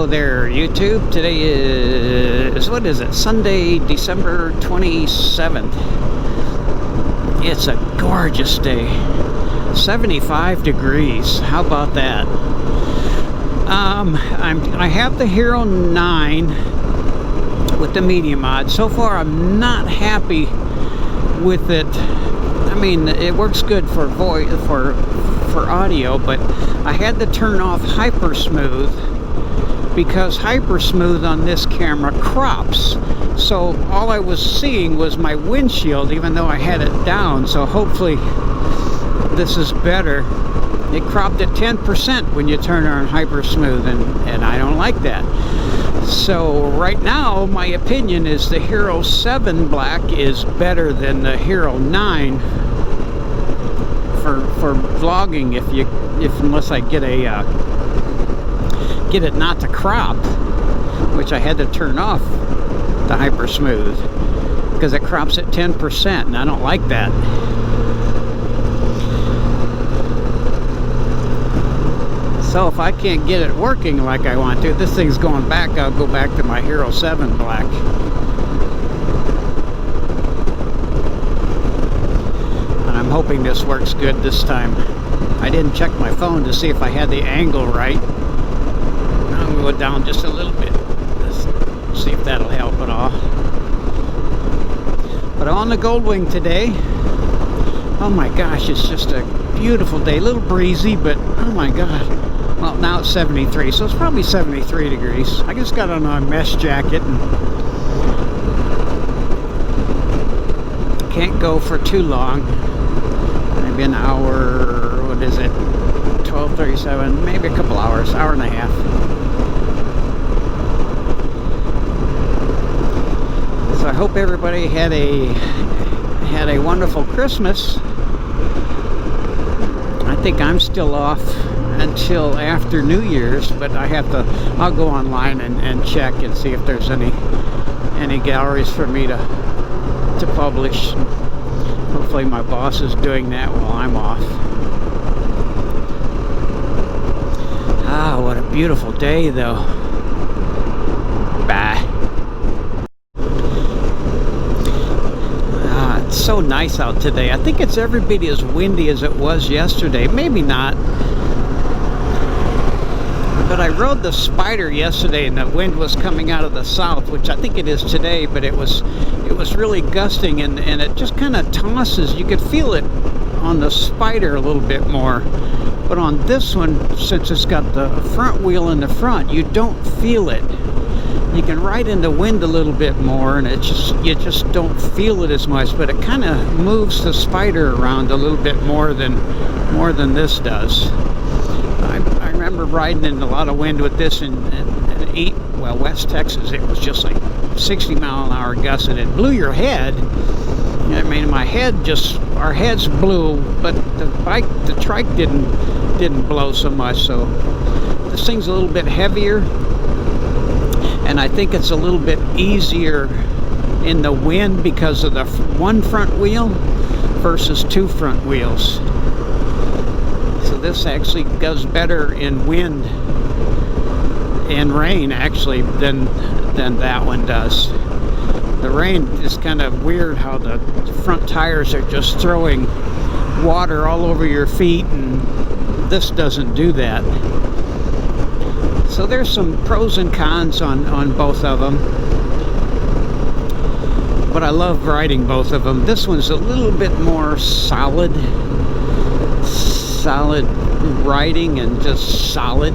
Hello there, YouTube. Today is, what is it, Sunday, December 27th. It's a gorgeous day. 75 degrees. How about that? I have the Hero 9 with the media mod. So far, I'm not happy with it. I mean, it works good for voice, for audio, but I had to turn off Hyper Smooth because Hyper Smooth on this camera crops. So all I was seeing was my windshield, even though I had it down. So hopefully this is better. It cropped at 10% when you turn on Hyper Smooth, and I don't like that. So right now, my opinion is the Hero 7 Black is better than the Hero 9 for vlogging. Unless I get it not to crop, which I had to turn off the Hyper Smooth because it crops at 10%, and I don't like that. So if I can't get it working like I want to, this thing's going back, I'll go back to my Hero 7 Black. And I'm hoping this works good this time. I didn't check my phone to see if I had the angle right. I'm going to go down just a little bit. Let's see if that'll help at all. But I'm on the Goldwing today. Oh my gosh, it's just a beautiful day. A little breezy, but oh my god. Well, now it's 73, so it's probably 73 degrees. I just got on a mesh jacket and can't go for too long. Maybe an hour, what is it? 12:37, maybe a couple hours, hour and a half. So I hope everybody had a wonderful Christmas. I think I'm still off until after New Year's, but I'll go online and check and see if there's any galleries for me to publish. Hopefully my boss is doing that while I'm off. Ah, what a beautiful day though. Bah. It's so nice out today. I think it's every bit as windy as it was yesterday. Maybe not. But I rode the Spider yesterday and the wind was coming out of the south, which I think it is today, but it was really gusting, and it just kind of tosses. You could feel it on the Spider a little bit more. But on this one, since it's got the front wheel in the front, you don't feel it. You can ride in the wind a little bit more, and you just don't feel it as much, but it kind of moves the Spider around a little bit more than this does. I remember riding in a lot of wind with this in West Texas. It was just like 60 mile an hour gusts, and it blew your head. I mean, our heads blew, but the Trike didn't blow so much. So this thing's a little bit heavier, and I think it's a little bit easier in the wind because of the one front wheel versus two front wheels. So this actually does better in wind and rain actually than that one does. The rain is kind of weird how the front tires are just throwing water all over your feet, and this doesn't do that. So there's some pros and cons on both of them, but I love riding both of them. This one's a little bit more solid riding and just solid.